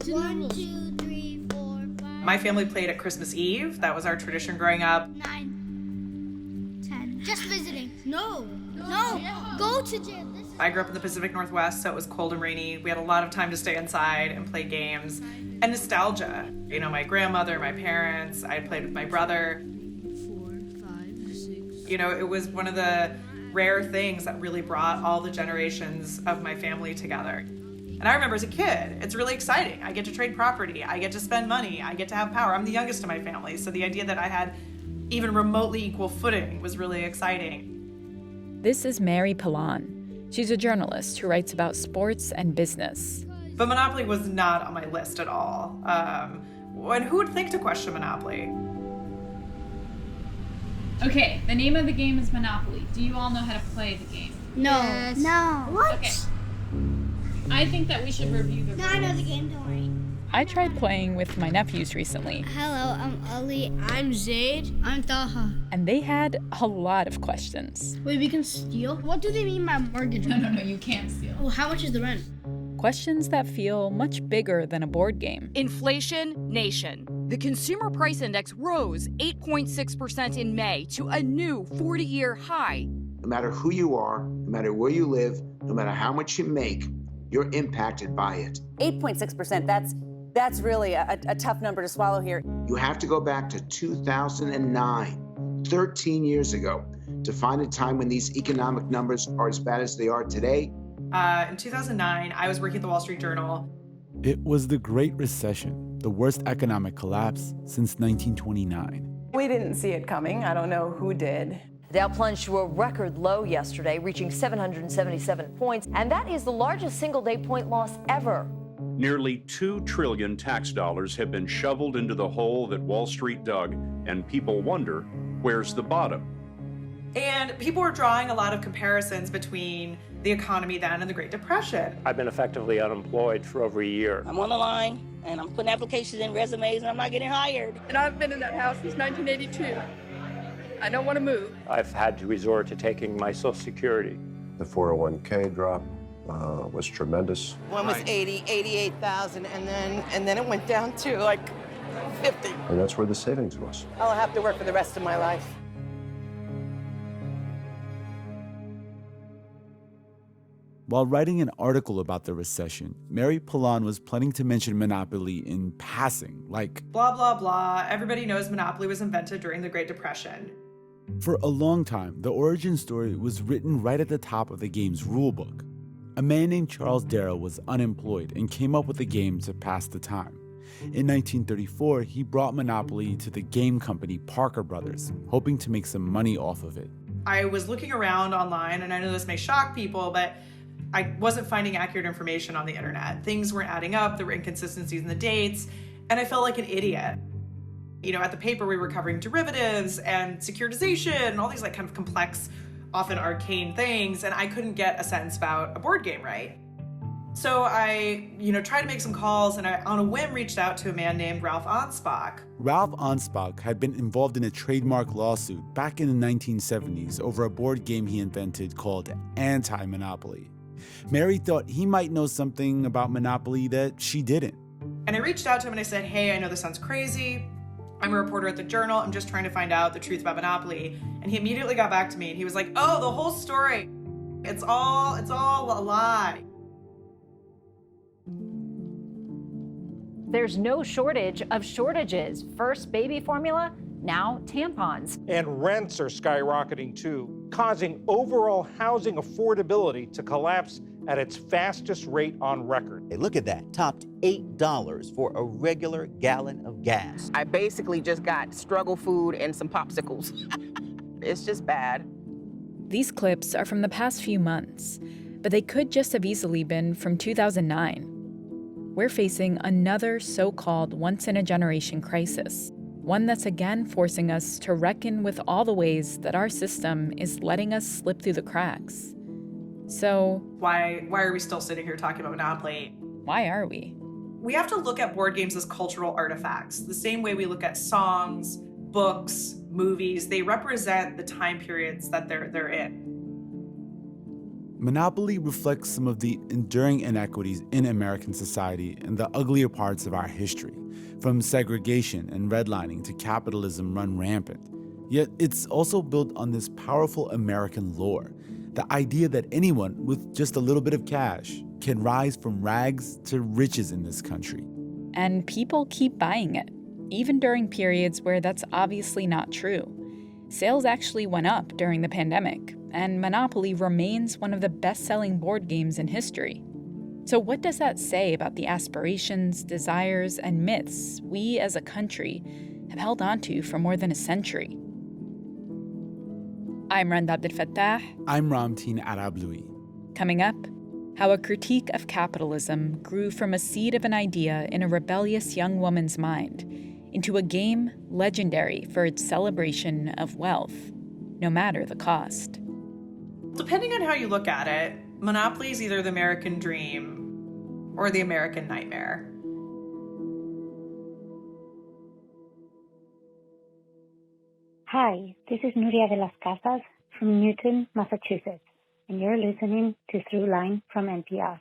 1, 2, 3, 4, 5. My family played at Christmas Eve. That was our tradition growing up. 9, 10. Just visiting. No. Go to jail. I grew up in the Pacific Northwest, so it was cold and rainy. We had a lot of time to stay inside and play games. And nostalgia. You know, my grandmother, my parents, I played with my brother. 4, 5, 6. You know, it was one of the rare things that really brought all the generations of my family together. And I remember as a kid, it's really exciting. I get to trade property, I get to spend money, I get to have power. I'm the youngest of my family, so the idea that I had even remotely equal footing was really exciting. This is Mary Pilon. She's a journalist who writes about sports and business. But Monopoly was not on my list at all. And who would think to question Monopoly? Okay, the name of the game is Monopoly. Do you all know how to play the game? No. Yes. No. What? Okay. I think that we should review the rules. No, I know the game, don't worry. I tried playing with my nephews recently, Hello, I'm Ali. I'm Zaid. I'm Taha. and they had a lot of questions. Wait, we can steal? What do they mean by mortgage? No, you can't steal. Oh, how much is the rent? Questions that feel much bigger than a board game. Inflation Nation. The Consumer Price Index rose 8.6% in May to a new 40-year high. No matter who you are, no matter where you live, no matter how much you make, you're impacted by it. 8.6%, that's really a tough number to swallow here. You have to go back to 2009, 13 years ago, to find a time when these economic numbers are as bad as they are today. In 2009, I was working at the Wall Street Journal. It was the Great Recession, the worst economic collapse since 1929. We didn't see it coming. I don't know who did. The Dow plunged to a record low yesterday, reaching 777 points, and that is the largest single-day point loss ever. Nearly $2 trillion tax dollars have been shoveled into the hole that Wall Street dug, and people wonder, where's the bottom? And people were drawing a lot of comparisons between the economy then and the Great Depression. I've been effectively unemployed for over a year. I'm on the line, and I'm putting applications in, resumes, and I'm not getting hired. And I've been in that house since 1982. I don't want to move. I've had to resort to taking my Social Security. The 401k drop was tremendous. One was 80, 88,000, and then it went down to like 50. And that's where the savings was. I'll have to work for the rest of my life. While writing an article about the recession, Mary Pilon was planning to mention Monopoly in passing, like, blah, blah, blah. Everybody knows Monopoly was invented during the Great Depression. For a long time, the origin story was written right at the top of the game's rulebook. A man named Charles Darrow was unemployed and came up with a game to pass the time. In 1934, he brought Monopoly to the game company Parker Brothers, hoping to make some money off of it. I was looking around online, and I know this may shock people, but I wasn't finding accurate information on the internet. Things weren't adding up, there were inconsistencies in the dates, and I felt like an idiot. You know, at the paper we were covering derivatives and securitization and all these like kind of complex, often arcane things, and I couldn't get a sentence about a board game right. So I, tried to make some calls, and I, on a whim, reached out to a man named Ralph Anspach. Ralph Anspach had been involved in a trademark lawsuit back in the 1970s over a board game he invented called Anti-Monopoly. Mary thought he might know something about Monopoly that she didn't. And I reached out to him and I said, hey, I know this sounds crazy. I'm a reporter at the Journal. I'm just trying to find out the truth about Monopoly. And he immediately got back to me and he was like, oh, the whole story. It's all a lie. There's no shortage of shortages. First baby formula, now tampons. And rents are skyrocketing too, causing overall housing affordability to collapse at its fastest rate on record. Hey, look at that, topped $8 for a regular gallon of gas. I basically just got struggle food and some popsicles. It's just bad. These clips are from the past few months, but they could just have easily been from 2009. We're facing another so-called once-in-a-generation crisis, one that's again forcing us to reckon with all the ways that our system is letting us slip through the cracks. So why are we still sitting here talking about Monopoly? Why are we? We have to look at board games as cultural artifacts, the same way we look at songs, books, movies. They represent the time periods that they're in. Monopoly reflects some of the enduring inequities in American society and the uglier parts of our history, from segregation and redlining to capitalism run rampant. Yet it's also built on this powerful American lore, the idea that anyone with just a little bit of cash can rise from rags to riches in this country. And people keep buying it, even during periods where that's obviously not true. Sales actually went up during the pandemic, and Monopoly remains one of the best-selling board games in history. So what does that say about the aspirations, desires, and myths we as a country have held onto for more than a century? I'm Rand Abdelfattah. I'm Ramtin Arablouei. Coming up, how a critique of capitalism grew from a seed of an idea in a rebellious young woman's mind into a game legendary for its celebration of wealth, no matter the cost. Depending on how you look at it, Monopoly is either the American dream or the American nightmare. Hi, this is Nuria de las Casas from Newton, Massachusetts, and you're listening to Throughline from NPR.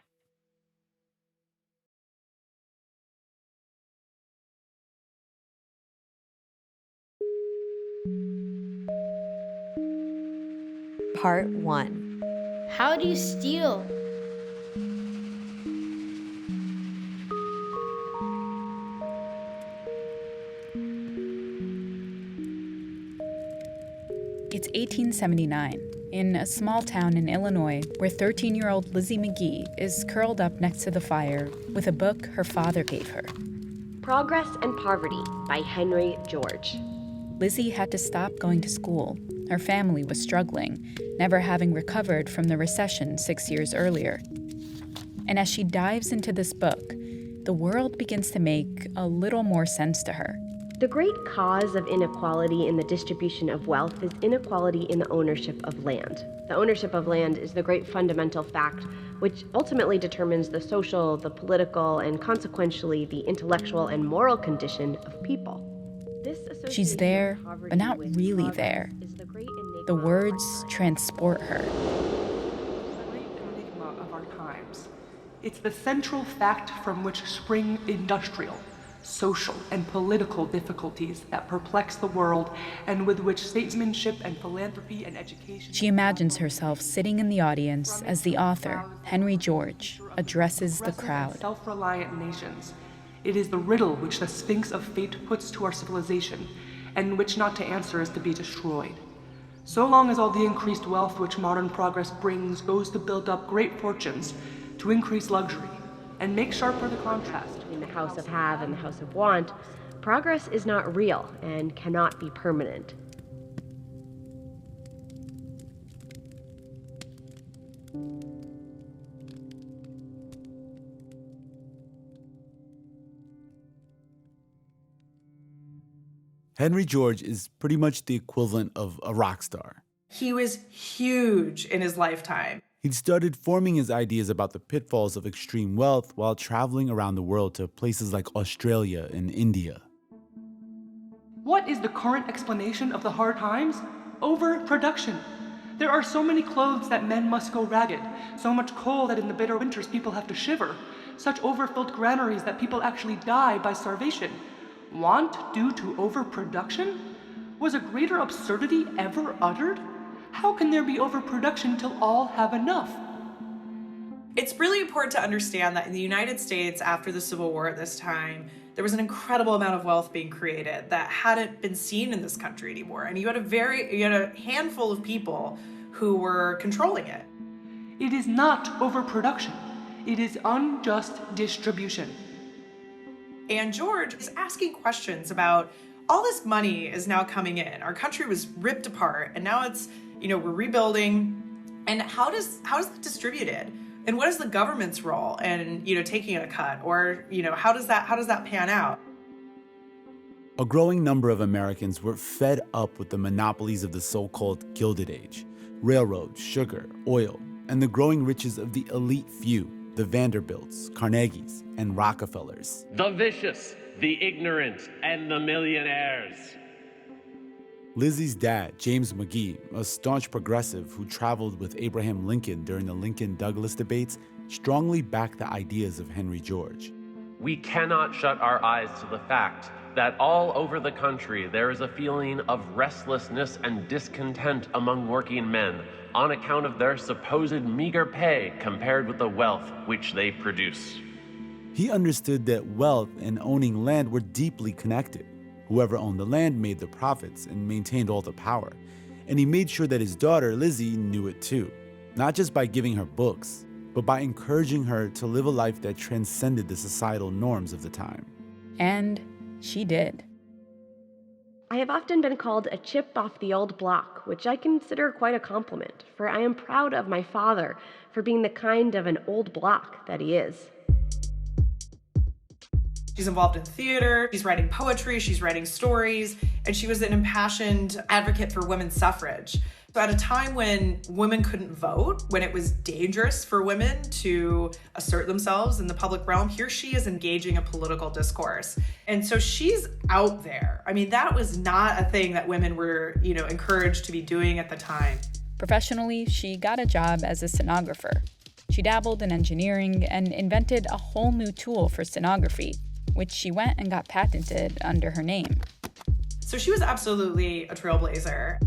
Part 1. How do you steal? It's 1879, in a small town in Illinois where 13-year-old Lizzie McGee is curled up next to the fire with a book her father gave her. Progress and Poverty by Henry George. Lizzie had to stop going to school. Her family was struggling, never having recovered from the recession 6 years earlier. And as she dives into this book, the world begins to make a little more sense to her. The great cause of inequality in the distribution of wealth is inequality in the ownership of land. The ownership of land is the great fundamental fact which ultimately determines the social, the political, and consequentially the intellectual and moral condition of people. She's there, but not really there. The words transport her. The great enigma of our times. It's the central fact from which spring industrial, social, and political difficulties that perplex the world and with which statesmanship and philanthropy and education... She imagines herself sitting in the audience as the author, Henry George, addresses the crowd. Self-reliant nations. It is the riddle which the Sphinx of Fate puts to our civilization, and which not to answer is to be destroyed. So long as all the increased wealth which modern progress brings goes to build up great fortunes, to increase luxury, and make sharper the contrast between the house of have and the house of want, progress is not real and cannot be permanent. Henry George is pretty much the equivalent of a rock star. He was huge in his lifetime. He'd started forming his ideas about the pitfalls of extreme wealth while traveling around the world to places like Australia and India. What is the current explanation of the hard times? Overproduction. There are so many clothes that men must go ragged, so much coal that in the bitter winters people have to shiver, such overfilled granaries that people actually die by starvation. Want due to overproduction? Was a greater absurdity ever uttered? How can there be overproduction till all have enough? It's really important to understand that in the United States after the Civil War at this time, there was an incredible amount of wealth being created that hadn't been seen in this country anymore. And you had a handful of people who were controlling it. It is not overproduction. It is unjust distribution. And George is asking questions about all this money is now coming in. Our country was ripped apart and now it's, we're rebuilding. And how does that distributed? And what is the government's role in, taking a cut? Or, how does that pan out? A growing number of Americans were fed up with the monopolies of the so-called Gilded Age, railroads, sugar, oil, and the growing riches of the elite few, the Vanderbilts, Carnegies, and Rockefellers. The vicious, the ignorant, and the millionaires. Lizzie's dad, James McGee, a staunch progressive who traveled with Abraham Lincoln during the Lincoln-Douglas debates, strongly backed the ideas of Henry George. We cannot shut our eyes to the fact that all over the country there is a feeling of restlessness and discontent among working men on account of their supposed meager pay compared with the wealth which they produce. He understood that wealth and owning land were deeply connected. Whoever owned the land made the profits and maintained all the power. And he made sure that his daughter, Lizzie, knew it too, not just by giving her books, but by encouraging her to live a life that transcended the societal norms of the time. And she did. I have often been called a chip off the old block, which I consider quite a compliment, for I am proud of my father for being the kind of an old block that he is. She's involved in theater, she's writing poetry, she's writing stories, and she was an impassioned advocate for women's suffrage. So at a time when women couldn't vote, when it was dangerous for women to assert themselves in the public realm, here she is engaging a political discourse. And so she's out there. I mean, that was not a thing that women were, encouraged to be doing at the time. Professionally, she got a job as a stenographer. She dabbled in engineering and invented a whole new tool for stenography, which she went and got patented under her name. So she was absolutely a trailblazer.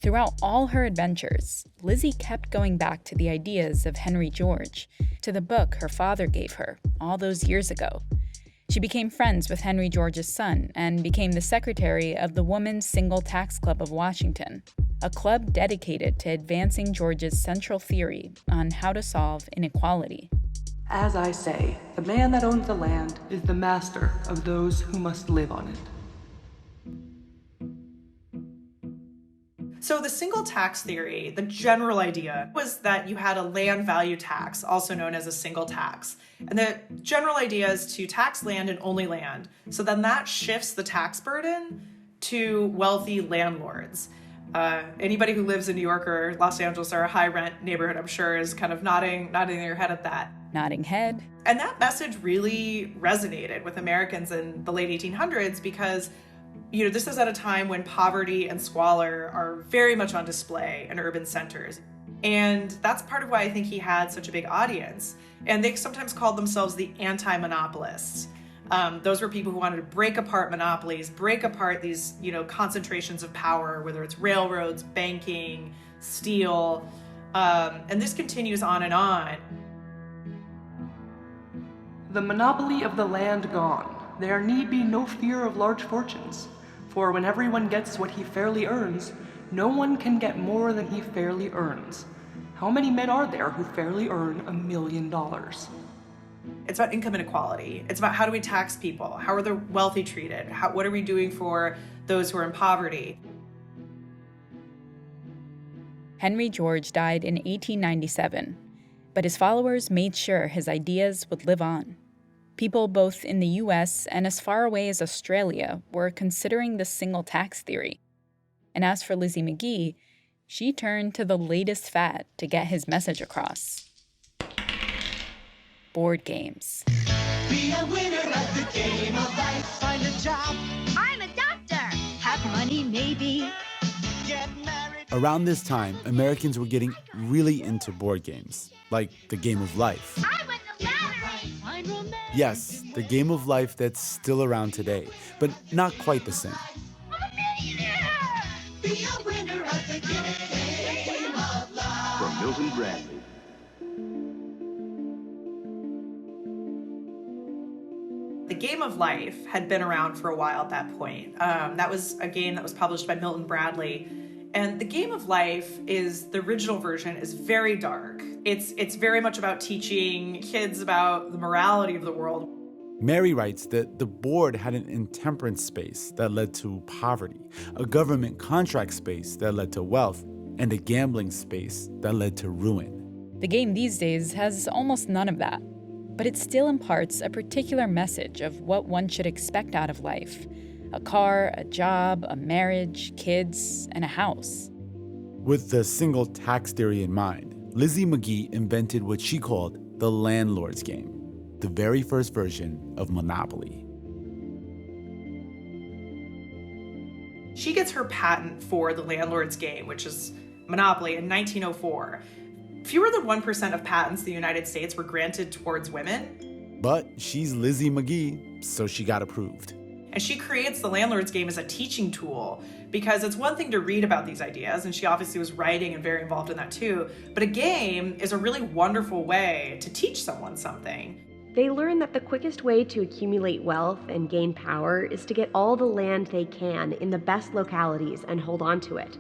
Throughout all her adventures, Lizzie kept going back to the ideas of Henry George, to the book her father gave her all those years ago. She became friends with Henry George's son and became the secretary of the Women's Single Tax Club of Washington, a club dedicated to advancing George's central theory on how to solve inequality. As I say, the man that owns the land is the master of those who must live on it. So the single tax theory, the general idea was that you had a land value tax, also known as a single tax. And the general idea is to tax land and only land. So then that shifts the tax burden to wealthy landlords. Anybody who lives in New York or Los Angeles or a high rent neighborhood, I'm sure, is kind of nodding their head at that. Nodding head. And that message really resonated with Americans in the late 1800s because this is at a time when poverty and squalor are very much on display in urban centers. And that's part of why I think he had such a big audience. And they sometimes called themselves the anti-monopolists. Those were people who wanted to break apart monopolies, break apart these, concentrations of power, whether it's railroads, banking, steel. And this continues on and on. The monopoly of the land gone, there need be no fear of large fortunes. For when everyone gets what he fairly earns, no one can get more than he fairly earns. How many men are there who fairly earn $1 million? It's about income inequality. It's about how do we tax people? How are the wealthy treated? What are we doing for those who are in poverty? Henry George died in 1897, but his followers made sure his ideas would live on. People both in the US and as far away as Australia were considering the single tax theory. And as for Lizzie McGee, she turned to the latest fad to get his message across. Board games. Be a winner at the game of life. Find a job. I'm a doctor. Have money, maybe. Get married. Around this time, Americans were getting really into board games, like the Game of Life. I win the lottery. Yes, the Game of Life that's still around today, but not quite the same. I'm a millionaire. Be a winner at the game of life. From Milton Bradley. The Game of Life had been around for a while at that point. That was a game that was published by Milton Bradley. And the Game of Life the original version is very dark. It's very much about teaching kids about the morality of the world. Mary writes that the board had an intemperance space that led to poverty, a government contract space that led to wealth, and a gambling space that led to ruin. The game these days has almost none of that, but it still imparts a particular message of what one should expect out of life. A car, a job, a marriage, kids, and a house. With the single tax theory in mind, Lizzie McGee invented what she called the landlord's game, the very first version of Monopoly. She gets her patent for the landlord's game, which is Monopoly, in 1904. Fewer than 1% of patents in the United States were granted towards women. But she's Lizzie McGee, so she got approved. And she creates the landlord's game as a teaching tool, because it's one thing to read about these ideas, and she obviously was writing and very involved in that too, but a game is a really wonderful way to teach someone something. They learn that the quickest way to accumulate wealth and gain power is to get all the land they can in the best localities and hold on to it.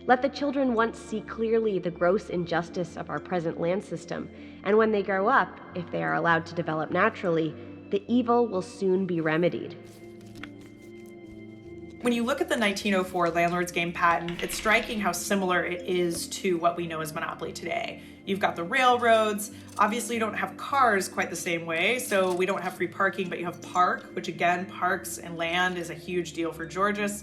Let the children once see clearly the gross injustice of our present land system, and when they grow up, if they are allowed to develop naturally, the evil will soon be remedied. When you look at the 1904 landlord's game patent, it's striking how similar it is to what we know as Monopoly today. You've got the railroads. Obviously, you don't have cars quite the same way, so we don't have free parking, but you have park, which again, parks and land is a huge deal for Georges.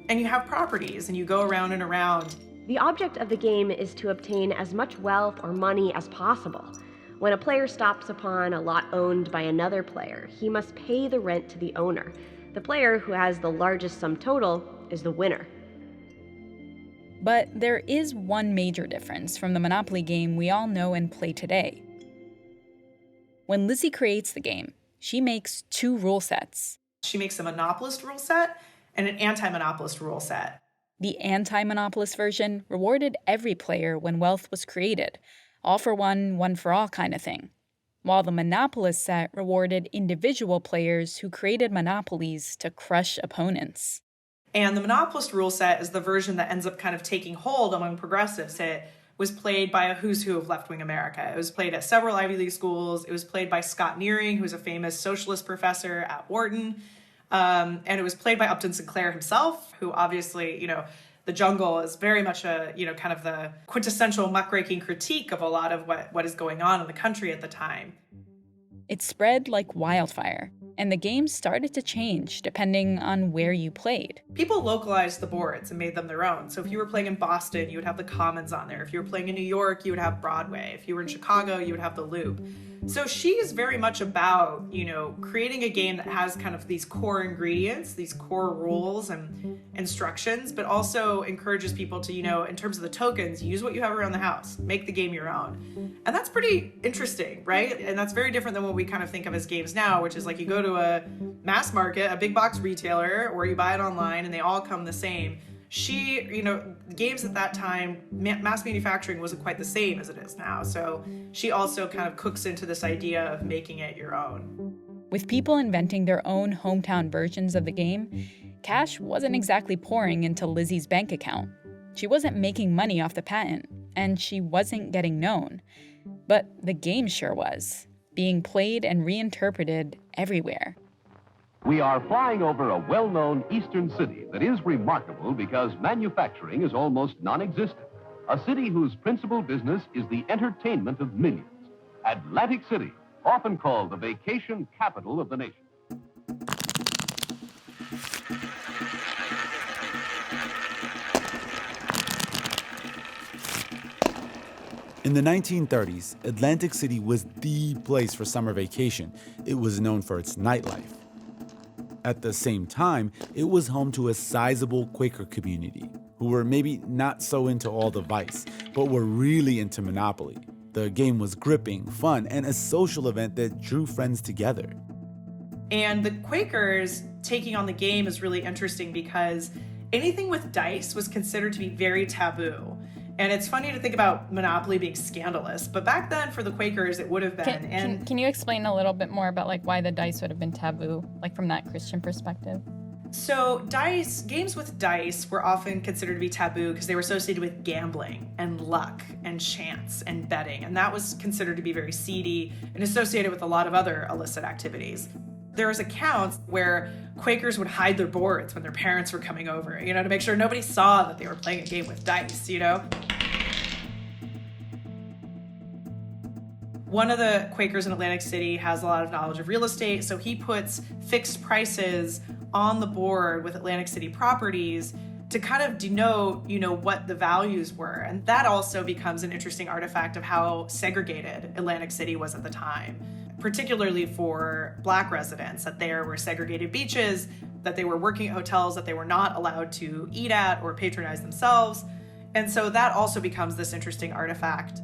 And you have properties, and you go around and around. The object of the game is to obtain as much wealth or money as possible. When a player stops upon a lot owned by another player, he must pay the rent to the owner. The player who has the largest sum total is the winner. But there is one major difference from the Monopoly game we all know and play today. When Lizzie creates the game, she makes 2 rule sets. She makes a monopolist rule set and an anti-monopolist rule set. The anti-monopolist version rewarded every player when wealth was created, all for one, one for all kind of thing, while the monopolist set rewarded individual players who created monopolies to crush opponents. And the monopolist rule set is the version that ends up kind of taking hold among progressives. It was played by a who's who of left-wing America. It was played at several Ivy League schools. It was played by Scott Nearing, who's a famous socialist professor at Wharton. And it was played by Upton Sinclair himself, who obviously, The Jungle is very much a, kind of the quintessential muckraking critique of a lot of what is going on in the country at the time. It spread like wildfire, and the game started to change depending on where you played. People localized the boards and made them their own. So if you were playing in Boston, you would have the Commons on there. If you were playing in New York, you would have Broadway. If you were in Chicago, you would have the Loop. So she is very much about, creating a game that has kind of these core ingredients, these core rules and instructions, but also encourages people to, in terms of the tokens, use what you have around the house, make the game your own. And that's pretty interesting, right? And that's very different than what we kind of think of as games now, which is like you go to a mass market, a big box retailer, or you buy it online and they all come the same. She, games at that time, mass manufacturing wasn't quite the same as it is now. So she also kind of cooks into this idea of making it your own. With people inventing their own hometown versions of the game, cash wasn't exactly pouring into Lizzie's bank account. She wasn't making money off the patent, and she wasn't getting known. But the game sure was, being played and reinterpreted everywhere. We are flying over a well-known eastern city that is remarkable because manufacturing is almost non-existent. A city whose principal business is the entertainment of millions. Atlantic City, often called the vacation capital of the nation. In the 1930s, Atlantic City was the place for summer vacation. It was known for its nightlife. At the same time, it was home to a sizable Quaker community who were maybe not so into all the vice, but were really into Monopoly. The game was gripping, fun, and a social event that drew friends together. And the Quakers taking on the game is really interesting because anything with dice was considered to be very taboo. And it's funny to think about Monopoly being scandalous, but back then for the Quakers, it would have been. Can you explain a little bit more about why the dice would have been taboo, from that Christian perspective? So games with dice were often considered to be taboo because they were associated with gambling and luck and chance and betting. And that was considered to be very seedy and associated with a lot of other illicit activities. There was accounts where Quakers would hide their boards when their parents were coming over, to make sure nobody saw that they were playing a game with dice, One of the Quakers in Atlantic City has a lot of knowledge of real estate, so he puts fixed prices on the board with Atlantic City properties to kind of denote, what the values were. And that also becomes an interesting artifact of how segregated Atlantic City was at the time. particularly for Black residents, that there were segregated beaches, that they were working at hotels that they were not allowed to eat at or patronize themselves. And so that also becomes this interesting artifact.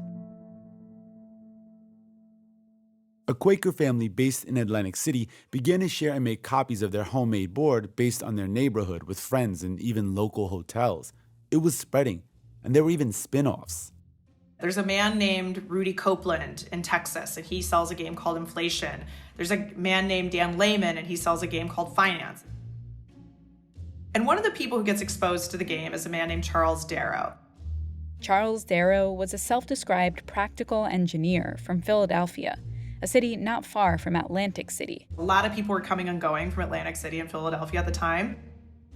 A Quaker family based in Atlantic City began to share and make copies of their homemade board based on their neighborhood with friends and even local hotels. It was spreading, and there were even spin-offs. There's a man named Rudy Copeland in Texas, and he sells a game called Inflation. There's a man named Dan Lehman, and he sells a game called Finance. And one of the people who gets exposed to the game is a man named Charles Darrow. Charles Darrow was a self-described practical engineer from Philadelphia, a city not far from Atlantic City. A lot of people were coming and going from Atlantic City and Philadelphia at the time.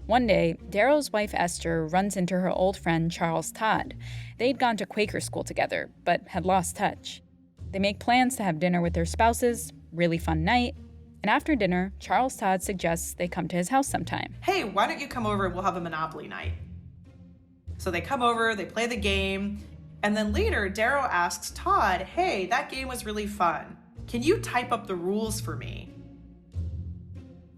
One day, Darrow's wife Esther runs into her old friend Charles Todd. They'd gone to Quaker school together, but had lost touch. They make plans to have dinner with their spouses, really fun night, and after dinner, Charles Todd suggests they come to his house sometime. Hey, why don't you come over and we'll have a Monopoly night? So they come over, they play the game, and then later Darrow asks Todd, hey, that game was really fun. Can you type up the rules for me?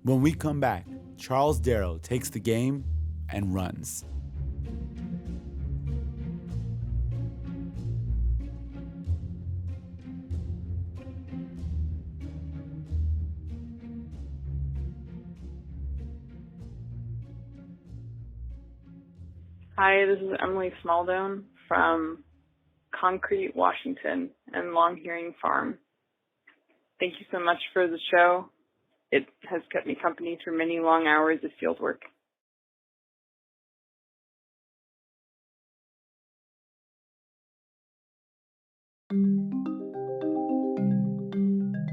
When we come back, Charles Darrow takes the game and runs. Hi, this is Emily Smaldone from Concrete, Washington, and Long Hearing Farm. Thank you so much for the show. It has kept me company through many long hours of field work.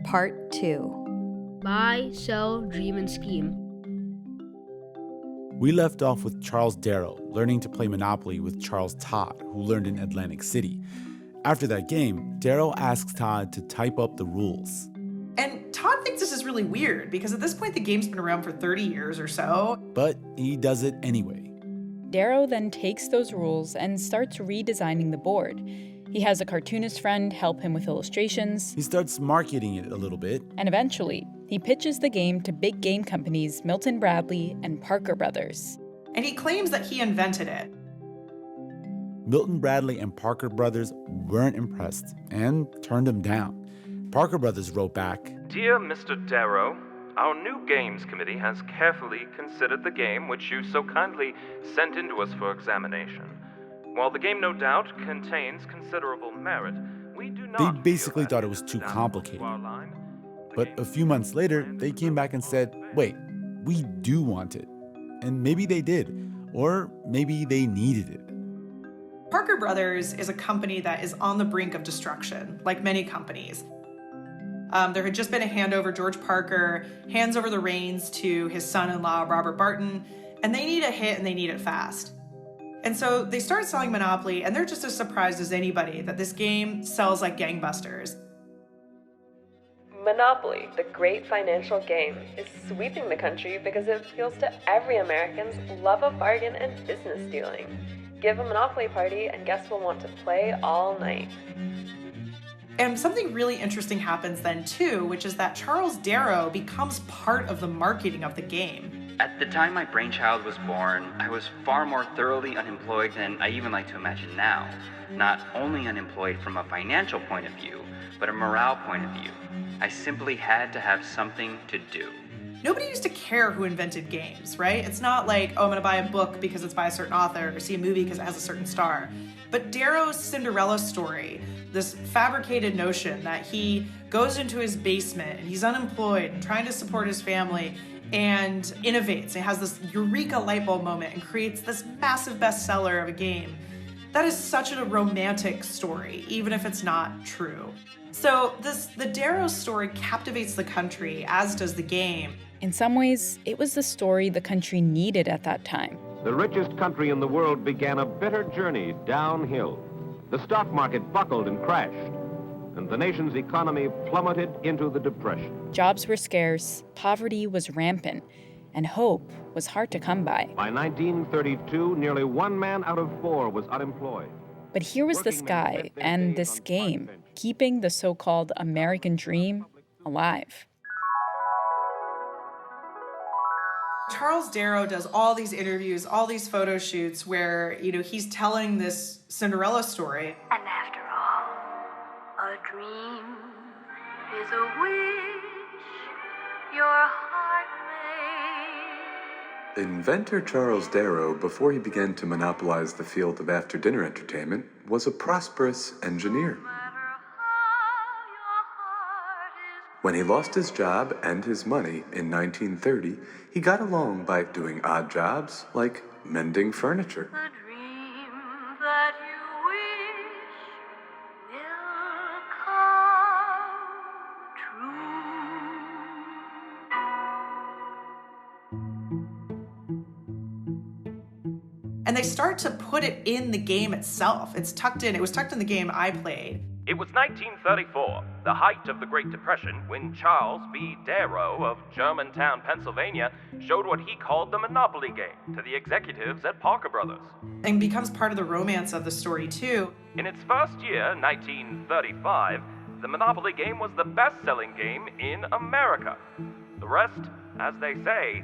Part 2. Buy, sell, dream, and scheme. We left off with Charles Darrow learning to play Monopoly with Charles Todd, who learned in Atlantic City. After that game, Darrow asks Todd to type up the rules. And Todd thinks this is really weird because at this point the game's been around for 30 years or so. But he does it anyway. Darrow then takes those rules and starts redesigning the board. He has a cartoonist friend help him with illustrations. He starts marketing it a little bit. And eventually, he pitches the game to big game companies Milton Bradley and Parker Brothers. And he claims that he invented it. Milton Bradley and Parker Brothers weren't impressed and turned him down. Parker Brothers wrote back, Dear Mr. Darrow, our new games committee has carefully considered the game which you so kindly sent in to us for examination. While the game no doubt contains considerable merit, we do not... They basically thought it was too complicated. But a few months later, they came back and said, wait, we do want it. And maybe they did, or maybe they needed it. Parker Brothers is a company that is on the brink of destruction, like many companies. There had just been a handover. George Parker hands over the reins to his son-in-law, Robert Barton, and they need a hit and they need it fast. And so they start selling Monopoly, and they're just as surprised as anybody that this game sells like gangbusters. Monopoly, the great financial game, is sweeping the country because it appeals to every American's love of bargain and business dealing. Give a Monopoly party and guests will want to play all night. And something really interesting happens then too, which is that Charles Darrow becomes part of the marketing of the game. At the time my brainchild was born, I was far more thoroughly unemployed than I even like to imagine now. Not only unemployed from a financial point of view, but a morale point of view. I simply had to have something to do. Nobody used to care who invented games, right? It's not like, oh, I'm gonna buy a book because it's by a certain author or see a movie because it has a certain star. But Darrow's Cinderella story, this fabricated notion that he goes into his basement and he's unemployed and trying to support his family and innovates. It has this eureka light bulb moment and creates this massive bestseller of a game. That is such a romantic story, even if it's not true. So the Darrow story captivates the country, as does the game. In some ways, it was the story the country needed at that time. The richest country in the world began a bitter journey downhill. The stock market buckled and crashed, and the nation's economy plummeted into the Depression. Jobs were scarce, poverty was rampant, and hope was hard to come by. By 1932, nearly 1 man out of 4 was unemployed. But here was this guy and this game keeping the so-called American dream alive. Charles Darrow does all these interviews, all these photo shoots where, he's telling this Cinderella story. And after all, a dream is a wish your heart made. Inventor Charles Darrow, before he began to monopolize the field of after-dinner entertainment, was a prosperous engineer. When he lost his job and his money in 1930, he got along by doing odd jobs like mending furniture. The dream that you wish will come true. And they start to put it in the game itself. It was tucked in the game I played. It was 1934, the height of the Great Depression, when Charles B. Darrow of Germantown, Pennsylvania, showed what he called the Monopoly game to the executives at Parker Brothers. And becomes part of the romance of the story, too. In its first year, 1935, the Monopoly game was the best-selling game in America. The rest, as they say,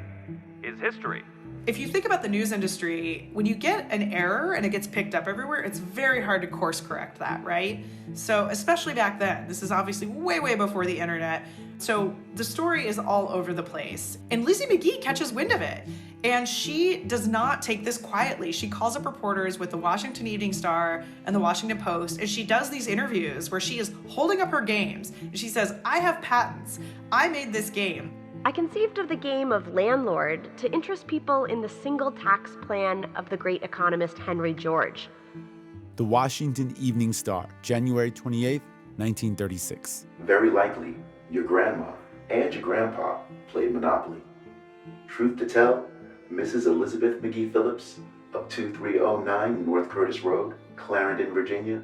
is history. If you think about the news industry, when you get an error and it gets picked up everywhere, it's very hard to course correct that, right? So especially back then, this is obviously way, way before the internet. So the story is all over the place. And Lizzie McGee catches wind of it. And she does not take this quietly. She calls up reporters with the Washington Evening Star and the Washington Post, and she does these interviews where she is holding up her games. And she says, I have patents. I made this game. I conceived of the game of landlord to interest people in the single tax plan of the great economist Henry George. The Washington Evening Star, January 28, 1936. Very likely, your grandma and your grandpa played Monopoly. Truth to tell, Mrs. Elizabeth McGee Phillips of 2309 North Curtis Road, Clarendon, Virginia,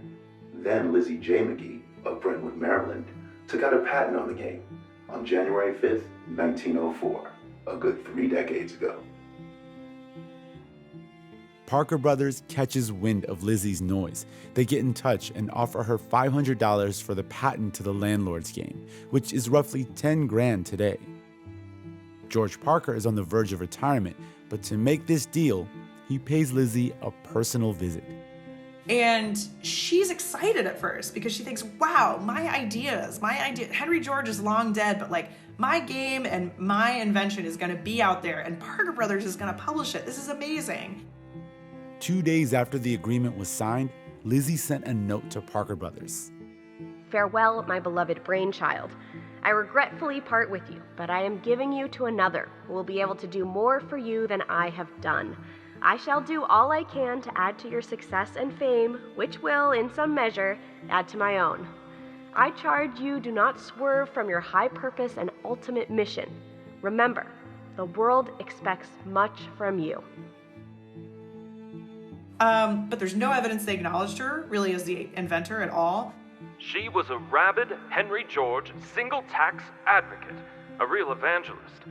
then Lizzie J. McGee of Brentwood, Maryland, took out a patent on the game on January 5th, 1904, a good 3 decades ago. Parker Brothers catches wind of Lizzie's noise. They get in touch and offer her $500 for the patent to the landlord's game, which is roughly 10 grand today. George Parker is on the verge of retirement, but to make this deal, he pays Lizzie a personal visit. And she's excited at first because she thinks, wow, my idea, Henry George is long dead, but my game and my invention is gonna be out there and Parker Brothers is gonna publish it. This is amazing. 2 days after the agreement was signed, Lizzie sent a note to Parker Brothers. Farewell, my beloved brainchild. I regretfully part with you, but I am giving you to another who will be able to do more for you than I have done. I shall do all I can to add to your success and fame, which will, in some measure, add to my own. I charge you, do not swerve from your high purpose and ultimate mission. Remember, the world expects much from you. But there's no evidence they acknowledged her, really, as the inventor at all. She was a rabid Henry George single tax advocate, a real evangelist.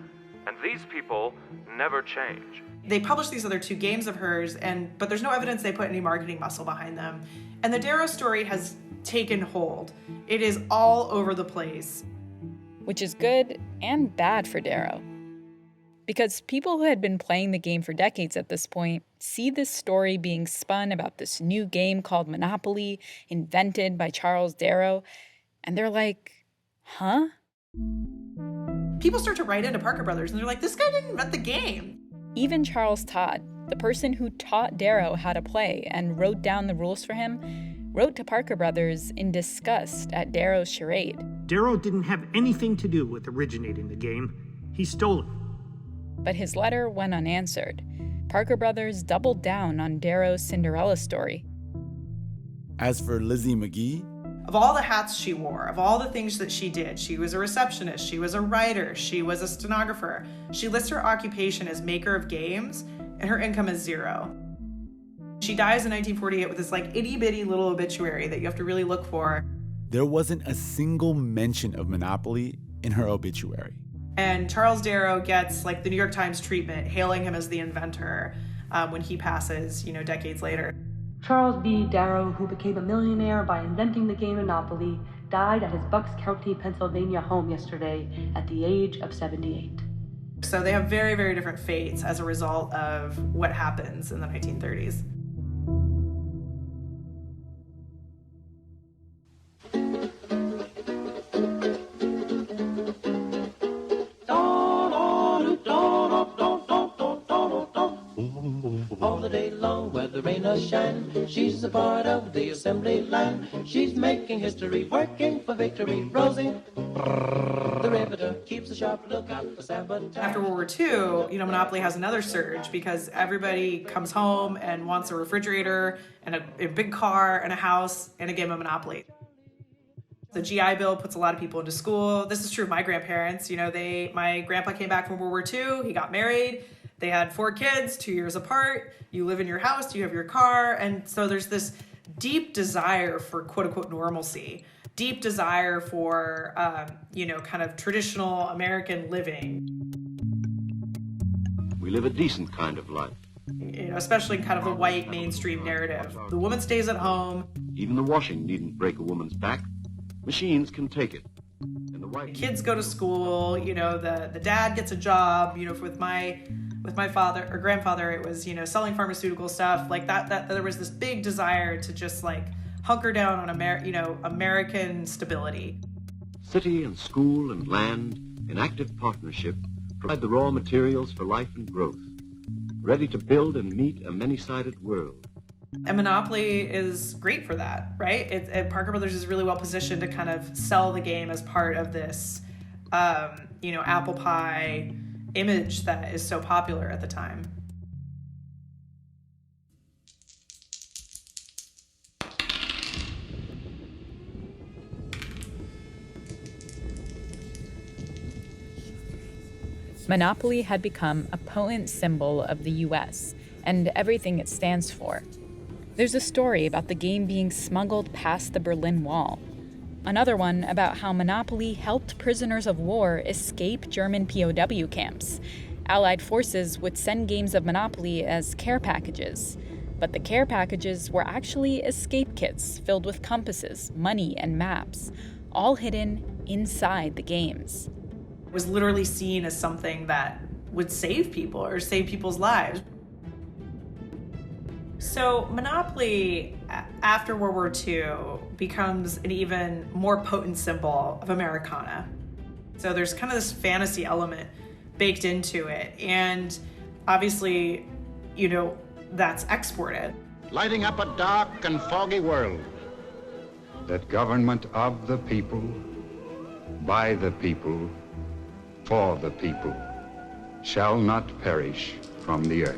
And these people never change. They published these other 2 games of hers, but there's no evidence they put any marketing muscle behind them. And the Darrow story has taken hold. It is all over the place. Which is good and bad for Darrow. Because people who had been playing the game for decades at this point see this story being spun about this new game called Monopoly, invented by Charles Darrow, and they're like, huh? People start to write into Parker Brothers, and they're like, this guy didn't invent the game. Even Charles Todd, the person who taught Darrow how to play and wrote down the rules for him, wrote to Parker Brothers in disgust at Darrow's charade. Darrow didn't have anything to do with originating the game. He stole it. But his letter went unanswered. Parker Brothers doubled down on Darrow's Cinderella story. As for Lizzie McGee, of all the hats she wore, of all the things that she did, she was a receptionist, she was a writer, she was a stenographer. She lists her occupation as maker of games, and her income is 0. She dies in 1948 with this itty-bitty little obituary that you have to really look for. There wasn't a single mention of Monopoly in her obituary. And Charles Darrow gets the New York Times treatment, hailing him as the inventor when he passes, decades later. Charles B. Darrow, who became a millionaire by inventing the game Monopoly, died at his Bucks County, Pennsylvania home yesterday at the age of 78. So they have very, very different fates as a result of what happens in the 1930s. All the day long, whether rain or shine, she's a part of the assembly line. She's making history, working for victory. Rosie, the riveter, keeps a sharp lookout for sabotage. After World War II, Monopoly has another surge because everybody comes home and wants a refrigerator and a big car and a house and a game of Monopoly. The GI Bill puts a lot of people into school. This is true of my grandparents. My grandpa came back from World War II. He got married. They had 4 kids, 2 years apart. You live in your house, you have your car. And so there's this deep desire for quote unquote normalcy, deep desire for, kind of traditional American living. We live a decent kind of life. Especially in kind of the white mainstream narrative. The woman stays at home. Even the washing needn't break a woman's back. Machines can take it. And the white kids go to school, the dad gets a job, with my father or grandfather, it was, selling pharmaceutical stuff like that there was this big desire to just like hunker down on American stability. City and school and land in active partnership provide the raw materials for life and growth, ready to build and meet a many-sided world. And Monopoly is great for that, right? Parker Brothers is really well positioned to kind of sell the game as part of this, apple pie image that is so popular at the time. Monopoly had become a potent symbol of the US and everything it stands for. There's a story about the game being smuggled past the Berlin Wall. Another one about how Monopoly helped prisoners of war escape German POW camps. Allied forces would send games of Monopoly as care packages, but the care packages were actually escape kits filled with compasses, money, and maps, all hidden inside the games. It was literally seen as something that would save people or save people's lives. So Monopoly, after World War II, becomes an even more potent symbol of Americana. So there's kind of this fantasy element baked into it. And obviously, that's exported. Lighting up a dark and foggy world. That government of the people, by the people, for the people, shall not perish from the earth.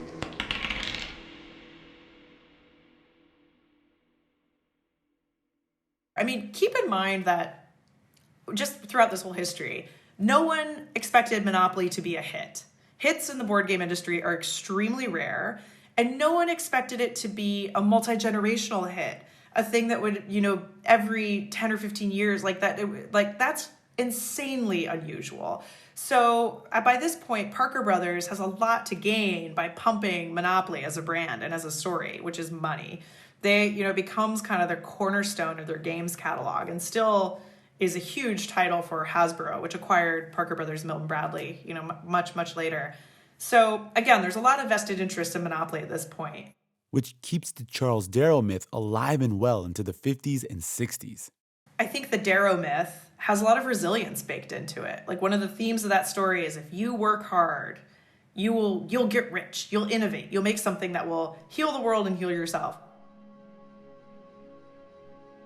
I mean, keep in mind that just throughout this whole history, no one expected Monopoly to be a hit. Hits in the board game industry are extremely rare, and no one expected it to be a multi-generational hit, a thing that would, every 10 or 15 years like that, that's insanely unusual. So by this point, Parker Brothers has a lot to gain by pumping Monopoly as a brand and as a story, which is money. They, becomes kind of their cornerstone of their games catalog and still is a huge title for Hasbro, which acquired Parker Brothers Milton Bradley, much, much later. So again, there's a lot of vested interest in Monopoly at this point. Which keeps the Charles Darrow myth alive and well into the 50s and 60s. I think the Darrow myth has a lot of resilience baked into it. Like one of the themes of that story is if you work hard, you'll get rich, you'll innovate, you'll make something that will heal the world and heal yourself.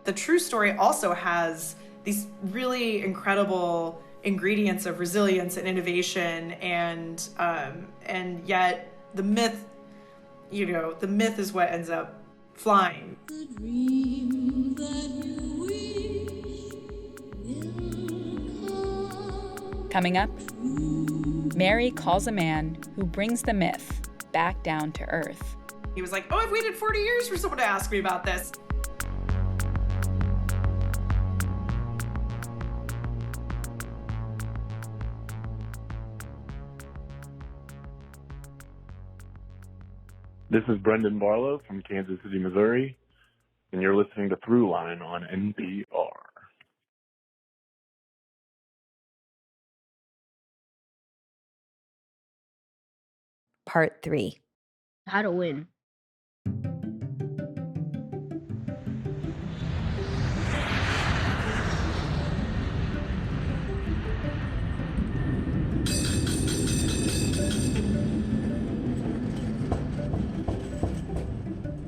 The true story also has these really incredible ingredients of resilience and innovation, and yet the myth, the myth is what ends up flying. Coming up, Mary calls a man who brings the myth back down to earth. He was like, I've waited 40 years for someone to ask me about this. This is Brendan Barlow from Kansas City, Missouri, and you're listening to Throughline on NPR. Part 3. How to win.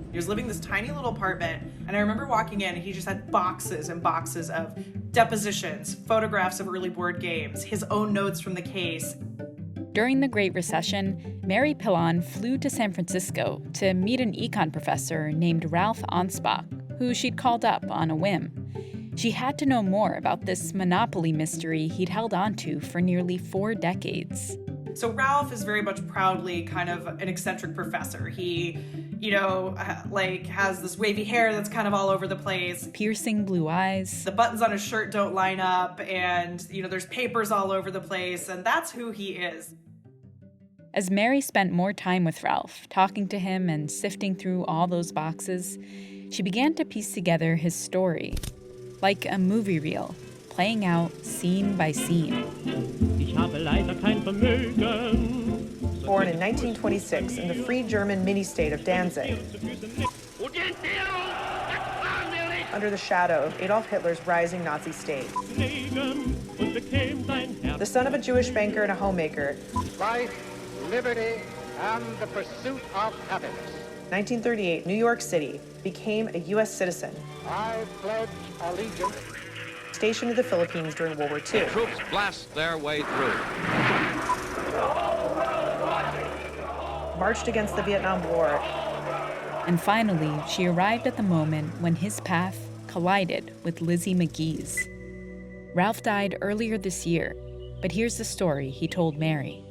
He was living in this tiny little apartment, and I remember walking in and he just had boxes and boxes of depositions, photographs of early board games, his own notes from the case. During the Great Recession, Mary Pilon flew to San Francisco to meet an econ professor named Ralph Anspach, who she'd called up on a whim. She had to know more about this monopoly mystery he'd held onto for nearly 4 decades. So Ralph is very much proudly kind of an eccentric professor. He, has this wavy hair that's kind of all over the place. Piercing blue eyes. The buttons on his shirt don't line up, and, there's papers all over the place, and that's who he is. As Mary spent more time with Ralph, talking to him and sifting through all those boxes, she began to piece together his story, like a movie reel, playing out scene by scene. Born in 1926 in the free German mini-state of Danzig, under the shadow of Adolf Hitler's rising Nazi state. The son of a Jewish banker and a homemaker. Life, liberty, and the pursuit of happiness. 1938, New York City, became a U.S. citizen. I pledge allegiance. Stationed in the Philippines during World War II. Troops blast their way through. Marched against the Vietnam War. And finally, she arrived at the moment when his path collided with Lizzie McGee's. Ralph died earlier this year, but here's the story he told Mary.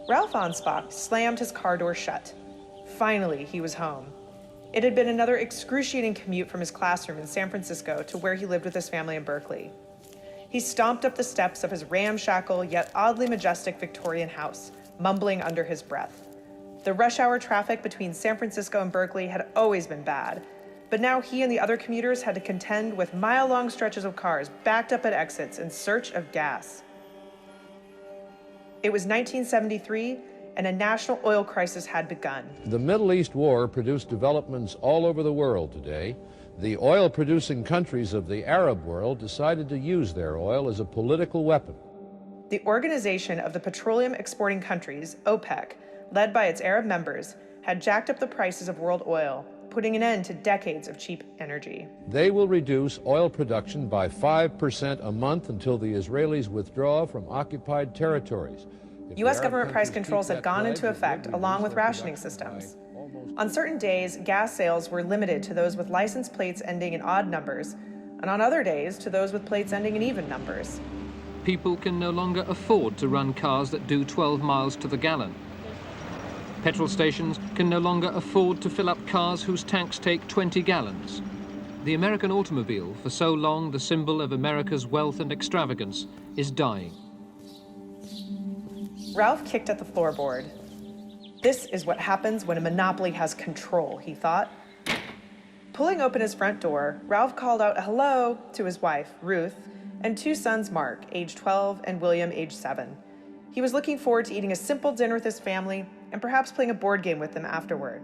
Ralph Anspach slammed his car door shut. Finally, he was home. It had been another excruciating commute from his classroom in San Francisco to where he lived with his family in Berkeley. He stomped up the steps of his ramshackle yet oddly majestic Victorian house, mumbling under his breath. The rush hour traffic between San Francisco and Berkeley had always been bad, but now he and the other commuters had to contend with mile-long stretches of cars backed up at exits in search of gas. It was 1973, and a national oil crisis had begun. The Middle East war produced developments all over the world today. The oil-producing countries of the Arab world decided to use their oil as a political weapon. The Organization of the Petroleum Exporting Countries, OPEC, led by its Arab members, had jacked up the prices of world oil, putting an end to decades of cheap energy. They will reduce oil production by 5% a month until the Israelis withdraw from occupied territories. U.S. government price controls had gone into effect along with rationing systems. On certain days, gas sales were limited to those with license plates ending in odd numbers, and on other days to those with plates ending in even numbers. People can no longer afford to run cars that do 12 miles to the gallon. Petrol stations can no longer afford to fill up cars whose tanks take 20 gallons. The American automobile, for so long the symbol of America's wealth and extravagance, is dying. Ralph kicked at the floorboard. This is what happens when a monopoly has control, he thought. Pulling open his front door, Ralph called out a hello to his wife, Ruth, and 2 sons, Mark, age 12, and William, age 7. He was looking forward to eating a simple dinner with his family and perhaps playing a board game with them afterward.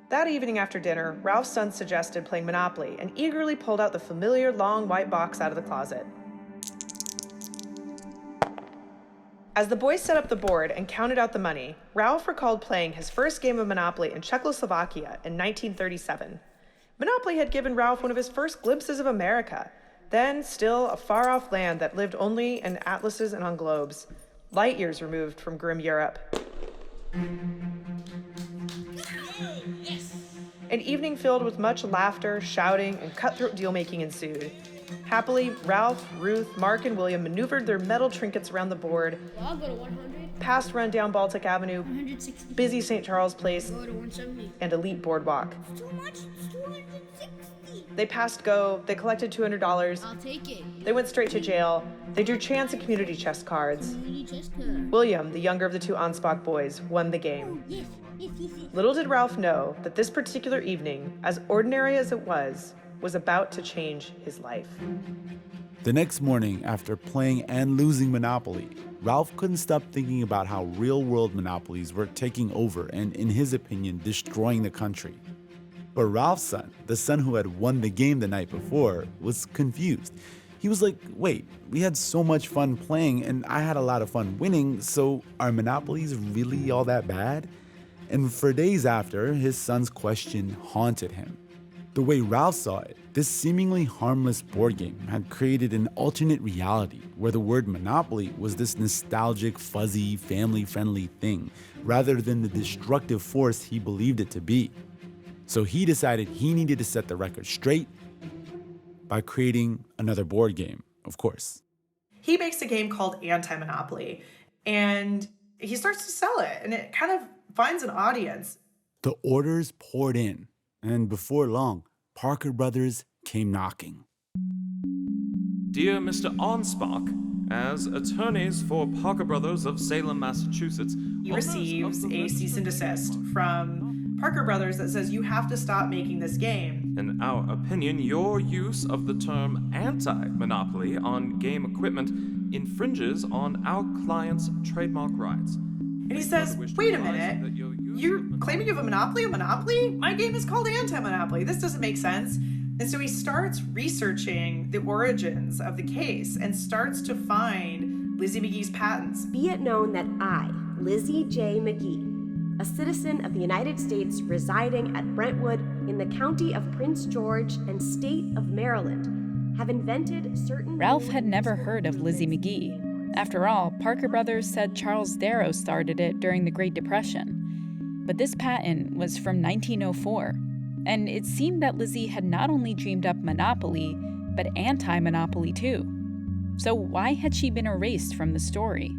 That evening after dinner, Ralph's son suggested playing Monopoly and eagerly pulled out the familiar long white box out of the closet. As the boys set up the board and counted out the money, Ralph recalled playing his first game of Monopoly in Czechoslovakia in 1937. Monopoly had given Ralph one of his first glimpses of America, then still a far-off land that lived only in atlases and on globes, light years removed from grim Europe. An evening filled with much laughter, shouting, and cutthroat deal-making ensued. Happily, Ralph, Ruth, Mark, and William maneuvered their metal trinkets around the board, I'll go to 100. past rundown Baltic Avenue, busy St. Charles Place, and elite Boardwalk. They passed go, they collected $200. I'll take it. They went straight to jail. They drew chance and community chess cards. William, the younger of the two Ansbach boys, won the game. Little did Ralph know that this particular evening, as ordinary as it was about to change his life. The next morning, after playing and losing Monopoly, Ralph couldn't stop thinking about how real-world monopolies were taking over and, in his opinion, destroying the country. But Ralph's son, the son who had won the game the night before, was confused. He was like, wait, we had so much fun playing and I had a lot of fun winning, so are monopolies really all that bad? And for days after, his son's question haunted him. The way Ralph saw it, this seemingly harmless board game had created an alternate reality where the word monopoly was this nostalgic, fuzzy, family-friendly thing, rather than the destructive force he believed it to be. So he decided he needed to set the record straight by creating another board game, of course. He makes a game called Anti-Monopoly, and he starts to sell it, and it kind of finds an audience. The orders poured in, and before long, Parker Brothers came knocking. Dear Mr. Ansbach, as attorneys for Parker Brothers of Salem, Massachusetts, He receives a cease and desist from Parker Brothers that says you have to stop making this game. In our opinion, your use of the term anti-monopoly on game equipment infringes on our client's trademark rights. And he says, wait a minute, you're claiming you have a monopoly? A monopoly? My game is called Anti-Monopoly. This doesn't make sense. And so he starts researching the origins of the case and starts to find Lizzie McGee's patents. Be it known that I, Lizzie J. McGee, a citizen of the United States residing at Brentwood in the county of Prince George and state of Maryland, have invented certain... Ralph had never heard of Lizzie McGee. After all, Parker Brothers said Charles Darrow started it during the Great Depression. But this patent was from 1904, and it seemed that Lizzie had not only dreamed up Monopoly, but anti-monopoly too. So why had she been erased from the story?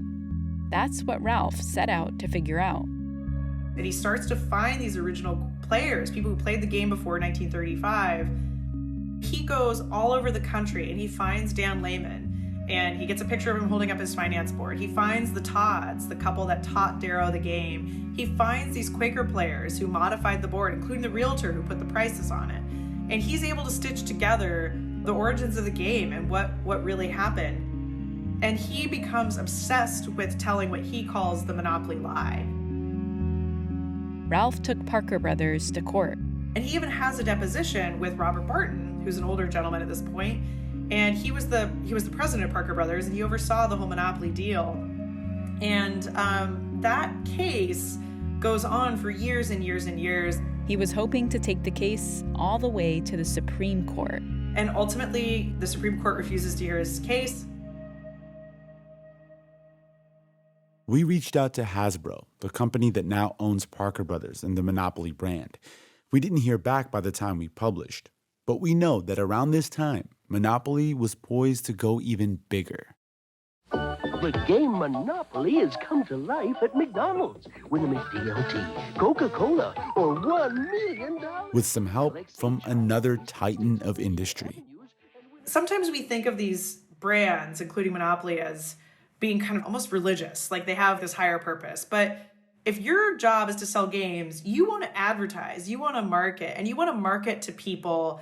That's what Ralph set out to figure out. And he starts to find these original players, people who played the game before 1935. He goes all over the country and he finds Dan Lehman, and he gets a picture of him holding up his finance board. He finds the Todds, the couple that taught Darrow the game. He finds these Quaker players who modified the board, including the realtor who put the prices on it. And he's able to stitch together the origins of the game and what really happened. And he becomes obsessed with telling what he calls the Monopoly lie. Ralph took Parker Brothers to court. And he even has a deposition with Robert Barton, who's an older gentleman at this point, and he was the president of Parker Brothers, and he oversaw the whole Monopoly deal. And that case goes on for years and years and years. He was hoping to take the case all the way to the Supreme Court. And ultimately, the Supreme Court refuses to hear his case. We reached out to Hasbro, the company that now owns Parker Brothers and the Monopoly brand. We didn't hear back by the time we published, but we know that around this time, Monopoly was poised to go even bigger. The game Monopoly has come to life at McDonald's. Win a McDLT, Coca-Cola, or $1 million. With some help from another titan of industry. Sometimes we think of these brands, including Monopoly, as being kind of almost religious, like they have this higher purpose. But if your job is to sell games, you want to advertise, you want to market, and you want to market to people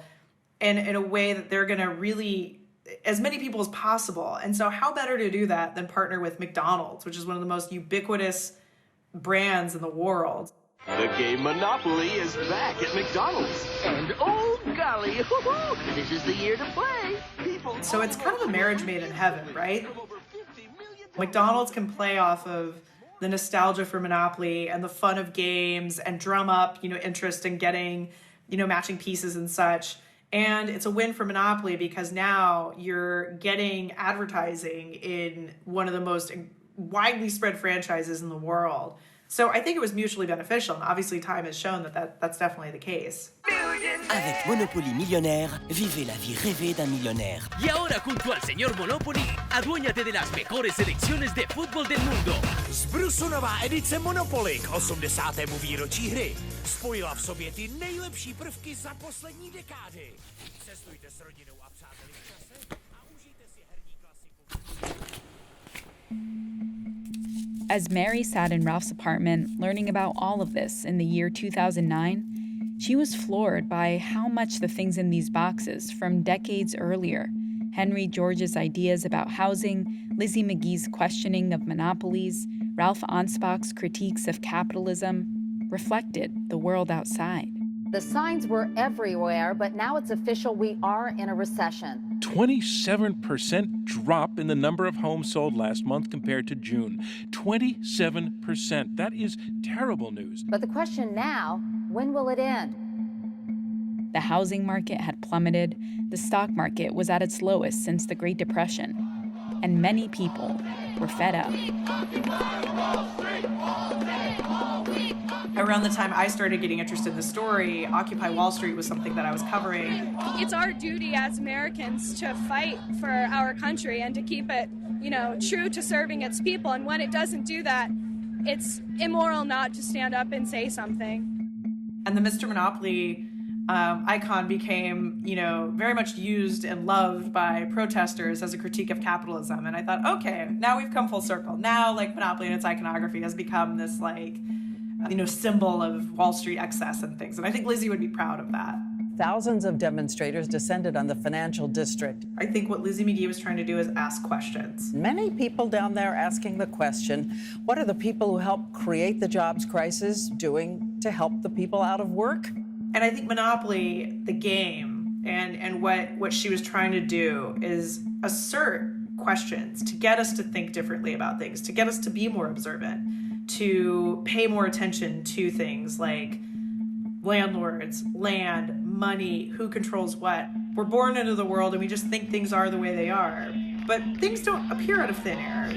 in a way that they're going to really, as many people as possible. And so how better to do that than partner with McDonald's, which is one of the most ubiquitous brands in the world. The game Monopoly is back at McDonald's. And oh golly, this is the year to play. So it's kind of a marriage made in heaven, right? McDonald's can play off of the nostalgia for Monopoly and the fun of games and drum up, interest in getting, matching pieces and such. And it's a win for Monopoly because now you're getting advertising in one of the most widely spread franchises in the world. So I think it was mutually beneficial. And obviously time has shown that that's definitely the case. Millions Avec Monopoly Millionnaire, vivez la vie rêvée d'un millionnaire. Y ahora, junto al señor Monopoly, aduéñate de las mejores selecciones de fútbol del mundo. Zbrusu nová edice Monopoly k 80. výročí hry. Spojila v sobě ty nejlepší prvky za poslední dekády. Cestujte s rodinou a přáteli v čase a užijte si herní klasiku. As Mary sat in Ralph's apartment learning about all of this in the year 2009, she was floored by how much the things in these boxes from decades earlier, Henry George's ideas about housing, Lizzie McGee's questioning of monopolies, Ralph Ansbach's critiques of capitalism, reflected the world outside. The signs were everywhere, but now it's official, we are in a recession. 27% drop in the number of homes sold last month compared to June. 27%. That is terrible news. But the question now, when will it end? The housing market had plummeted. The stock market was at its lowest since the Great Depression. And many people were fed up. Around the time I started getting interested in the story, Occupy Wall Street was something that I was covering. It's our duty as Americans to fight for our country and to keep it, true to serving its people. And when it doesn't do that, it's immoral not to stand up and say something. And the Mr. Monopoly icon became, very much used and loved by protesters as a critique of capitalism. And I thought, okay, now we've come full circle. Now, Monopoly and its iconography has become this, symbol of Wall Street excess and things. And I think Lizzie would be proud of that. Thousands of demonstrators descended on the financial district. I think what Lizzie McGee was trying to do is ask questions. Many people down there asking the question, what are the people who helped create the jobs crisis doing to help the people out of work? And I think Monopoly, the game, and what she was trying to do is assert questions to get us to think differently about things, to get us to be more observant, to pay more attention to things like landlords, land, money, who controls what. We're born into the world and we just think things are the way they are. But things don't appear out of thin air.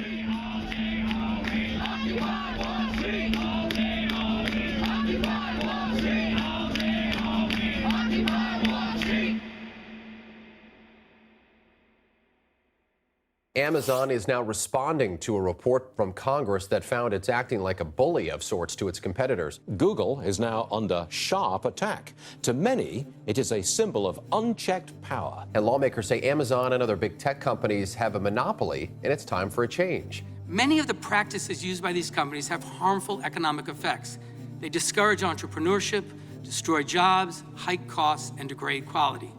Amazon is now responding to a report from Congress that found it's acting like a bully of sorts to its competitors. Google is now under sharp attack. To many, it is a symbol of unchecked power. And lawmakers say Amazon and other big tech companies have a monopoly, and it's time for a change. Many of the practices used by these companies have harmful economic effects. They discourage entrepreneurship, destroy jobs, hike costs, and degrade quality.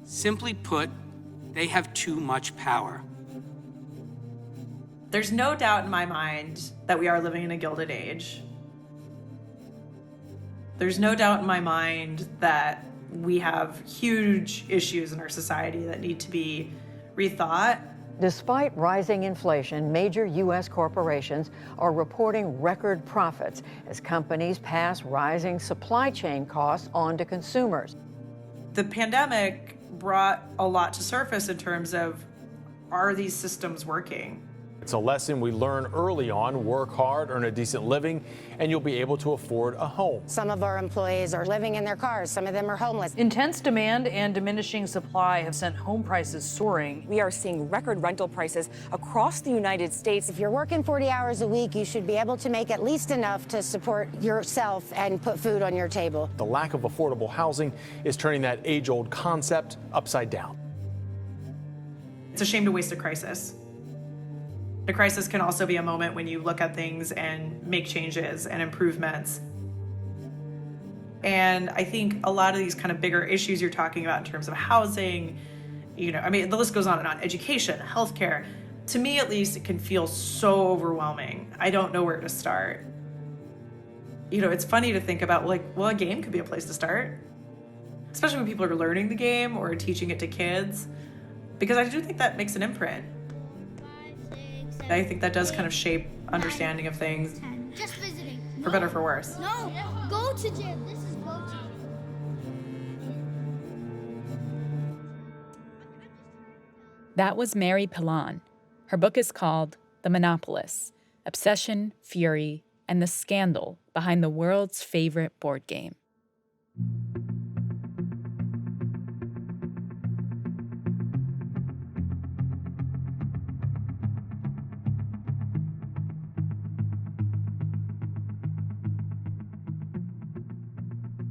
Simply put, they have too much power. There's no doubt in my mind that we are living in a Gilded Age. There's no doubt in my mind that we have huge issues in our society that need to be rethought. Despite rising inflation, major U.S. corporations are reporting record profits as companies pass rising supply chain costs on to consumers. The pandemic brought a lot to surface in terms of, are these systems working? It's a lesson we learn early on. Work hard, earn a decent living, and you'll be able to afford a home. Some of our employees are living in their cars. Some of them are homeless. Intense demand and diminishing supply have sent home prices soaring. We are seeing record rental prices across the United States. If you're working 40 hours a week, you should be able to make at least enough to support yourself and put food on your table. The lack of affordable housing is turning that age-old concept upside down. It's a shame to waste a crisis. A crisis can also be a moment when you look at things and make changes and improvements. And I think a lot of these kind of bigger issues you're talking about in terms of housing, the list goes on and on, education, healthcare. To me, at least, it can feel so overwhelming. I don't know where to start. It's funny to think about, a game could be a place to start, especially when people are learning the game or teaching it to kids, because I do think that makes an imprint. I think that does kind of shape understanding of things, just visiting. For better or for worse. No, go to gym. This is go to. That was Mary Pilon. Her book is called The Monopolists: Obsession, Fury, and the Scandal Behind the World's Favorite Board Game.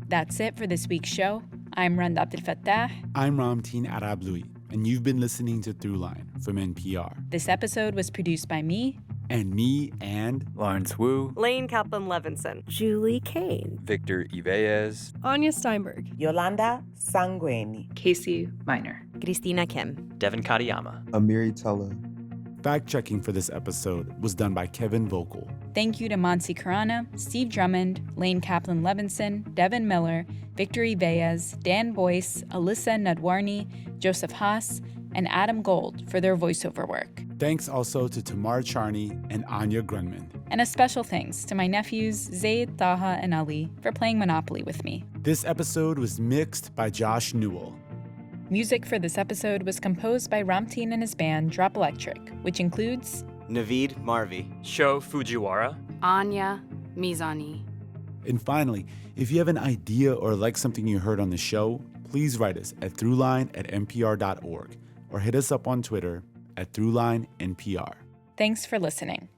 That's it for this week's show. I'm Randa Abdelfattah. I'm Ramteen Arablouei, and you've been listening to Throughline from NPR. This episode was produced by me. And me and Lawrence Wu, Lane Kaplan-Levinson, Julie Kane, Victor Ibeas, Anya Steinberg, Yolanda Sangweni, Casey Minor, Christina Kim, Devin Katayama, Amiri Teller. Fact-checking for this episode was done by Kevin Vogel. Thank you to Mansi Karana, Steve Drummond, Lane Kaplan-Levinson, Devin Miller, Victor Ibeas, Dan Boyce, Alyssa Nadwarni, Joseph Haas, and Adam Gold for their voiceover work. Thanks also to Tamar Charney and Anya Grunman. And a special thanks to my nephews Zaid, Taha, and Ali for playing Monopoly with me. This episode was mixed by Josh Newell. Music for this episode was composed by Ramteen and his band Drop Electric, which includes Naveed Marvi, Sho Fujiwara, Anya Mizani. And finally, if you have an idea or like something you heard on the show, please write us at throughline@npr.org or hit us up on Twitter @ThroughlineNPR. Thanks for listening.